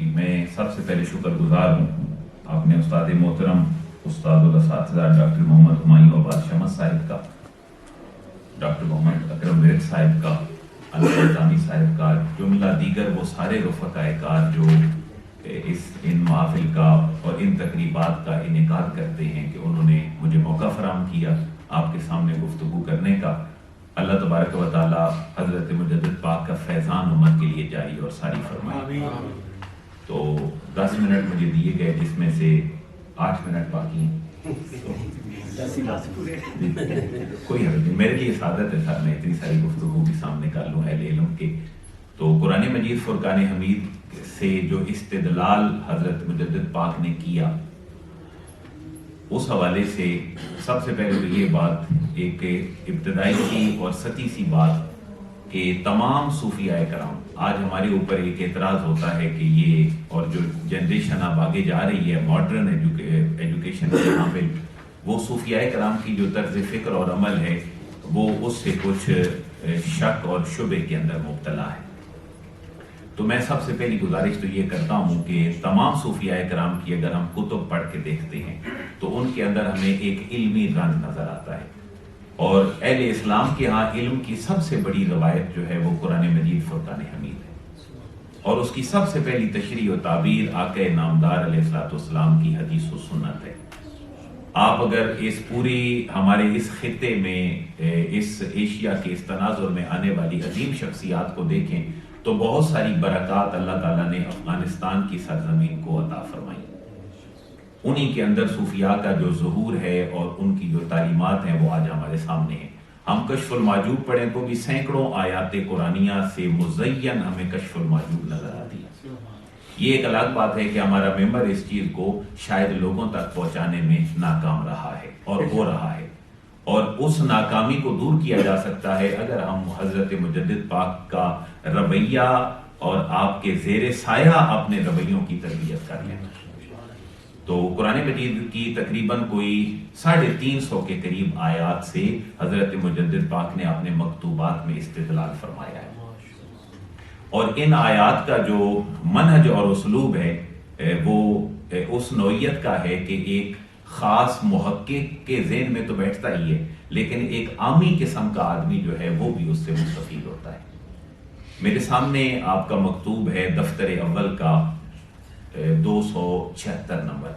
جی میں سب سے پہلے شکر گزار ہوں اپنے استاد محترم استاد الاساتذہ ڈاکٹر محمد ہمایوں عباس شمس صاحب کا، ڈاکٹر محمد اکرم ورد صاحب کا، علامہ نظامی صاحب کا، جملہ دیگر وہ سارے رفقائے کار جو ان محافل کا اور ان تقریبات کا انعقاد کرتے ہیں کہ انہوں نے مجھے موقع فراہم کیا آپ کے سامنے گفتگو کرنے کا۔ اللہ تبارک و تعالی حضرت مجدد پاک کا فیضان امت کے لیے جاری اور ساری فرمائے۔ تو 10 منٹ مجھے دیے گئے جس میں سے 8 منٹ باقی ہیں، کوئی حرج نہیں، میرے لیے سعادت ہے سر میں اتنی ساری گفتگو بھی سامنے کر لوں اہل علم کے۔ تو قرآن مجید فرقان حمید سے جو استدلال حضرت مجدد پاک نے کیا، اس حوالے سے سب سے پہلے تو یہ بات ایک ابتدائی سی اور سطحی سی بات کہ تمام صوفیاء کرام، آج ہمارے اوپر ایک اعتراض ہوتا ہے کہ یہ اور جو جنریشن اب آگے جا رہی ہے ماڈرن ایجوکیشن کے حامل، وہ صوفیاء کرام کی جو طرز فکر اور عمل ہے وہ اس سے کچھ شک اور شبہ کے اندر مبتلا ہے۔ تو میں سب سے پہلی گزارش تو یہ کرتا ہوں کہ تمام صوفیاء کرام کی اگر ہم کتب پڑھ کے دیکھتے ہیں تو ان کے اندر ہمیں ایک علمی رنگ نظر آتا ہے، اور اہل اسلام کے ہاں علم کی سب سے بڑی روایت جو ہے وہ قرآن مجید فرقان حمید ہے، اور اس کی سب سے پہلی تشریح و تعبیر آقا نامدار علیہ الصلوۃ والسلام کی حدیث و سنت ہے۔ آپ اگر اس پوری ہمارے اس خطے میں اس ایشیا کے اس تناظر میں آنے والی عظیم شخصیات کو دیکھیں تو بہت ساری برکات اللہ تعالیٰ نے افغانستان کی سرزمین کو عطا فرمائی۔ انہی کے اندر صوفیاء کا جو ظہور ہے اور ان کی جو تعلیمات ہیں وہ آج ہمارے سامنے ہیں۔ ہم کشف المحجوب پڑھیں تو بھی سینکڑوں آیات قرآنیہ سے مزین ہمیں کشف المحجوب نظر آتی ہے۔ یہ ایک الگ بات ہے کہ ہمارا ممبر اس چیز کو شاید لوگوں تک پہنچانے میں ناکام رہا ہے اور ہو رہا ہے، اور اس ناکامی کو دور کیا جا سکتا ہے اگر ہم حضرت مجدد پاک کا رویہ اور آپ کے زیر سایہ اپنے رویوں کی تربیت کر لیں۔ تو قرآن مجید کی تقریباً کوئی 350 کے قریب آیات سے حضرت مجدد پاک نے اپنے مکتوبات میں استدلال فرمایا ہے، اور ان آیات کا جو منہج اور اسلوب ہے وہ اس نوعیت کا ہے کہ ایک خاص محقق کے ذہن میں تو بیٹھتا ہی ہے، لیکن ایک عامی قسم کا آدمی جو ہے وہ بھی اس سے مستفید ہوتا ہے۔ میرے سامنے آپ کا مکتوب ہے دفتر اول کا 276 نمبر،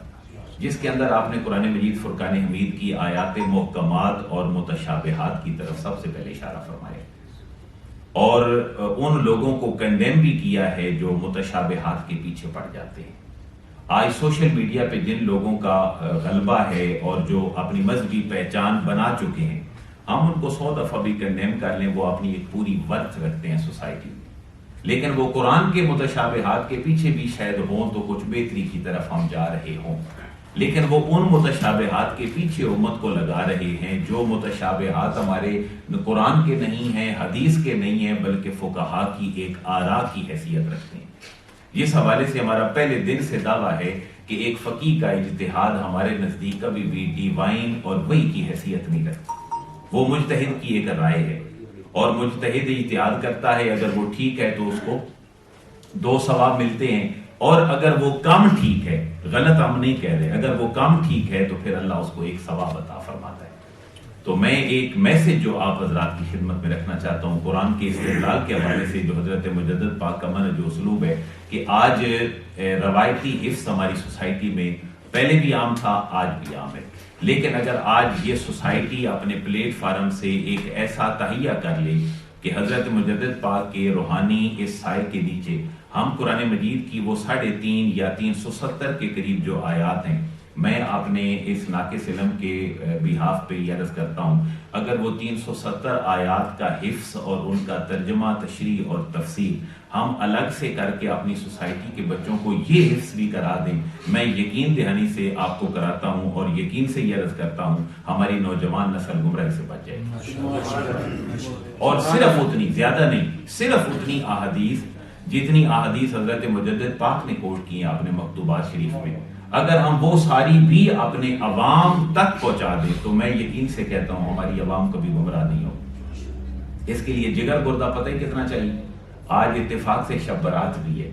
جس کے اندر آپ نے قرآن مجید فرقان حمید کی آیات محکمات اور متشابہات کی طرف سب سے پہلے اشارہ فرمایا، اور ان لوگوں کو کنڈیم بھی کیا ہے جو متشابہات کے پیچھے پڑ جاتے ہیں۔ آج سوشل میڈیا پہ جن لوگوں کا غلبہ ہے اور جو اپنی مذہبی پہچان بنا چکے ہیں، ہم ان کو 100 دفعہ بھی کنڈیم کر لیں، وہ اپنی ایک پوری ورث رکھتے ہیں سوسائٹی میں، لیکن وہ قرآن کے متشابہات کے پیچھے بھی شاید ہوں تو کچھ بہتری کی طرف ہم جا رہے ہوں، لیکن وہ ان متشابہات کے پیچھے امت کو لگا رہے ہیں جو متشابہات ہمارے قرآن کے نہیں ہیں، حدیث کے نہیں ہیں، بلکہ فقہا کی ایک آراء کی حیثیت رکھتے ہیں۔ جس حوالے سے ہمارا پہلے دن سے دعویٰ ہے کہ ایک فقیہ کا اجتہاد ہمارے نزدیک کبھی بھی ڈیوائن اور وحی کی حیثیت نہیں رکھتا، وہ مجتہد کی ایک رائے ہے، اور مجتہد اجتہاد کرتا ہے، اگر وہ ٹھیک ہے تو اس کو 2 ثواب ملتے ہیں، اور اگر وہ کم ٹھیک ہے، غلط ہم نہیں کہہ رہے، اگر وہ کم ٹھیک ہے تو پھر اللہ اس کو 1 ثواب عطا فرماتا ہے۔ تو میں ایک میسج جو آپ حضرات کی خدمت میں رکھنا چاہتا ہوں قرآن کے استدلال کے حوالے سے، جو حضرت مجدد پاک کا منہج جو اسلوب ہے کہ آج روایتی حفظ ہماری سوسائٹی میں پہلے بھی عام تھا، آج بھی عام ہے، لیکن اگر آج یہ سوسائٹی اپنے پلیٹ فارم سے ایک ایسا تہیہ کر لے کہ حضرت مجدد پاک کے روحانی اس سائے کے نیچے ہم قرآن مجید کی وہ 350 یا 370 کے قریب جو آیات ہیں، میں اپنے اس ناقص علم کے بہاف پہ یہ عرض کرتا ہوں، اگر وہ 370 آیات کا حفظ اور ان کا ترجمہ، تشریح اور تفسیر ہم الگ سے کر کے اپنی سوسائٹی کے بچوں کو یہ حفظ بھی کرا دیں، میں یقین دہانی سے آپ کو کراتا ہوں اور یقین سے یہ عرض کرتا ہوں ہماری نوجوان نسل گمراہی سے بچ جائے گی۔ اور صرف اتنی، زیادہ نہیں، صرف اتنی احادیث جتنی احادیث حضرت مجدد پاک نے کوٹ کی ہیں اپنے مکتوبات شریف میں، اگر ہم وہ ساری بھی اپنے عوام تک پہنچا دیں تو میں یقین سے کہتا ہوں ہماری عوام کبھی گمراہ نہیں ہو۔ اس کے لیے جگر گردہ پتہ ہی کتنا چاہیے۔ آج اتفاق سے شب برات بھی ہے،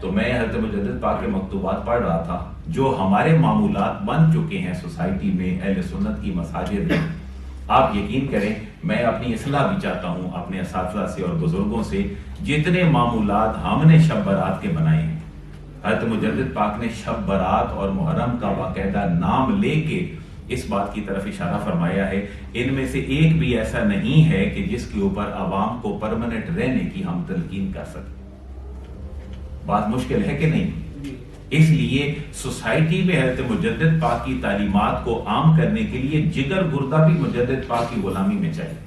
تو میں حضرت مجدد پاک کے مکتوبات پڑھ رہا تھا جو ہمارے معمولات بن چکے ہیں سوسائٹی میں، اہل سنت کی مساجد میں. آپ یقین کریں میں اپنی اصلاح بھی چاہتا ہوں اپنے اساتذہ سے اور بزرگوں سے. جتنے معمولات ہم نے شب برات کے بنائے ہیں، حضرت مجدد پاک نے شب برات اور محرم کا باقاعدہ نام لے کے اس بات کی طرف اشارہ فرمایا ہے. ان میں سے ایک بھی ایسا نہیں ہے کہ جس کے اوپر عوام کو پرماننٹ رہنے کی ہم تلقین کر سکیں. بات مشکل ہے کہ نہیں؟ اس لیے سوسائٹی میں حضرت مجدد پاک کی تعلیمات کو عام کرنے کے لیے جگر گردہ بھی مجدد پاک کی غلامی میں چاہیے،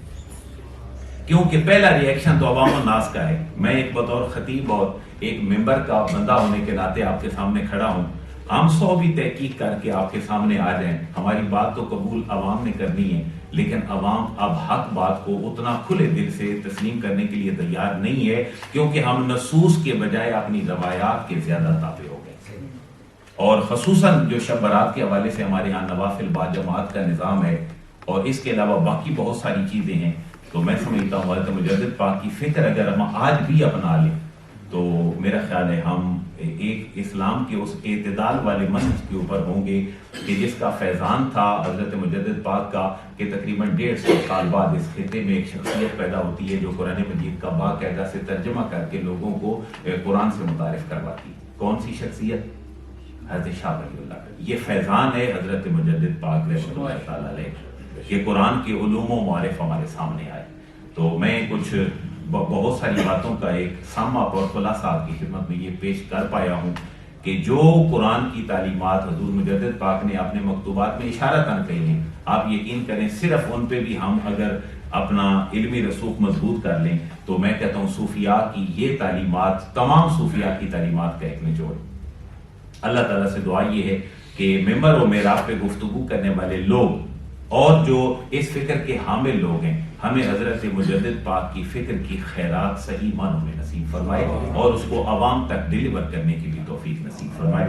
کیونکہ پہلا ری ایکشن تو عوام الناس کا ہے. میں ایک بطور خطیب اور ایک ممبر کا بندہ ہونے کے ناطے آپ کے سامنے کھڑا ہوں. ہم 100 بھی تحقیق کر کے آپ کے سامنے آ جائیں، ہماری بات تو قبول عوام نے کرنی ہے، لیکن عوام اب حق بات کو اتنا کھلے دل سے تسلیم کرنے کے لیے تیار نہیں ہے، کیونکہ ہم نصوص کے بجائے اپنی روایات کے زیادہ تابع ہو گئے. اور خصوصاً جو شب برات کے حوالے سے ہمارے ہاں نوافل باجماعت کا نظام ہے اور اس کے علاوہ باقی بہت ساری چیزیں ہیں، تو میں سمجھتا ہوں حضرت مجدد پاک کی فکر اگر ہم آج بھی اپنا لیں تو میرا خیال ہے ہم ایک اسلام کے اس اعتدال والے منہج کے اوپر ہوں گے کہ جس کا فیضان تھا حضرت مجدد پاک کا کہ تقریباً 150 سال بعد اس خطے میں ایک شخصیت پیدا ہوتی ہے جو قرآن مجید کا باقاعدہ سے ترجمہ کر کے لوگوں کو قرآن سے متعارف کرواتی ہے. کون سی شخصیت؟ حضرت شاہ ولی اللہ. یہ فیضان ہے حضرت مجدد پاک رحمۃ اللہ تعالی علیہ کہ قرآن کے علوم و معارف ہمارے سامنے آئے. تو میں کچھ بہت ساری باتوں کا ایک سم اپ اور خلاصہ آپ کی خدمت میں یہ پیش کر پایا ہوں کہ جو قرآن کی تعلیمات حضور مجدد پاک نے اپنے مکتوبات میں اشارتاً کہی ہیں، آپ یقین کریں صرف ان پہ بھی ہم اگر اپنا علمی رسوخ مضبوط کر لیں تو میں کہتا ہوں صوفیاء کی یہ تعلیمات تمام صوفیاء کی تعلیمات کا ایک نچوڑ. اللہ تعالیٰ سے دعا یہ ہے کہ ممبر و معراج پہ گفتگو کرنے والے لوگ اور جو اس فکر کے حامل لوگ ہیں ہمیں حضرت مجدد پاک کی فکر کی خیرات صحیح معنوں میں نصیب فرمائے اور اس کو عوام تک ڈیلیور کرنے کی بھی توفیق نصیب فرمائے.